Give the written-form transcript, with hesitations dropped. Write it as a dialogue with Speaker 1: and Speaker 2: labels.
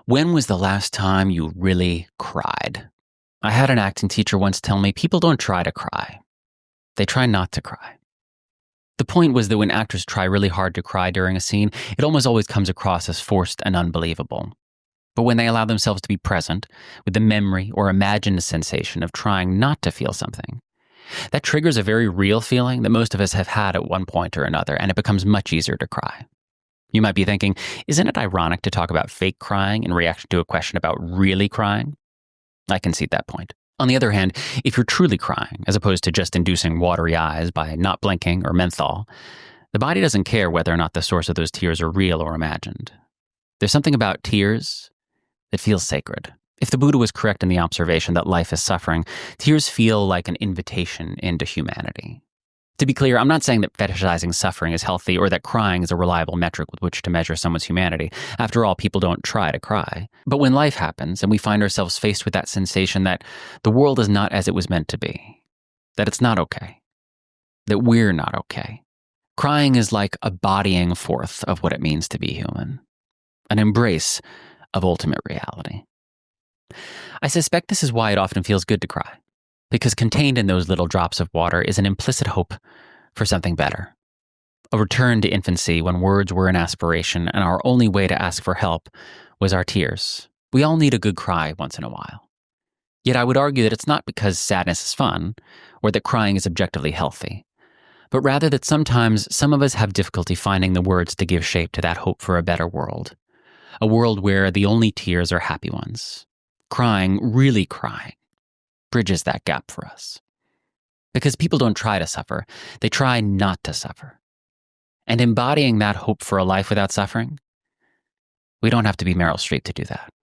Speaker 1: When was the last time you really cried? I had an acting teacher once tell me people don't try to cry. They try not to cry. The point was that when actors try really hard to cry during a scene, it almost always comes across as forced and unbelievable. But when they allow themselves to be present with the memory or imagined sensation of trying not to feel something, that triggers a very real feeling that most of us have had at one point or another, and it becomes much easier to cry. You might be thinking, isn't it ironic to talk about fake crying in reaction to a question about really crying? I concede that point. On the other hand, if you're truly crying, as opposed to just inducing watery eyes by not blinking or menthol, the body doesn't care whether or not the source of those tears are real or imagined. There's something about tears that feels sacred. If the Buddha was correct in the observation that life is suffering, tears feel like an invitation into humanity. To be clear, I'm not saying that fetishizing suffering is healthy or that crying is a reliable metric with which to measure someone's humanity. After all, people don't try to cry. But when life happens and we find ourselves faced with that sensation that the world is not as it was meant to be, that it's not okay, that we're not okay, crying is like a bodying forth of what it means to be human, an embrace of ultimate reality. I suspect this is why it often feels good to cry. Because contained in those little drops of water is an implicit hope for something better. A return to infancy when words were an aspiration and our only way to ask for help was our tears. We all need a good cry once in a while. Yet I would argue that it's not because sadness is fun or that crying is objectively healthy, but rather that sometimes some of us have difficulty finding the words to give shape to that hope for a better world. A world where the only tears are happy ones. Crying, really crying, bridges that gap for us. Because people don't try to suffer, they try not to suffer. And embodying that hope for a life without suffering, we don't have to be Meryl Streep to do that.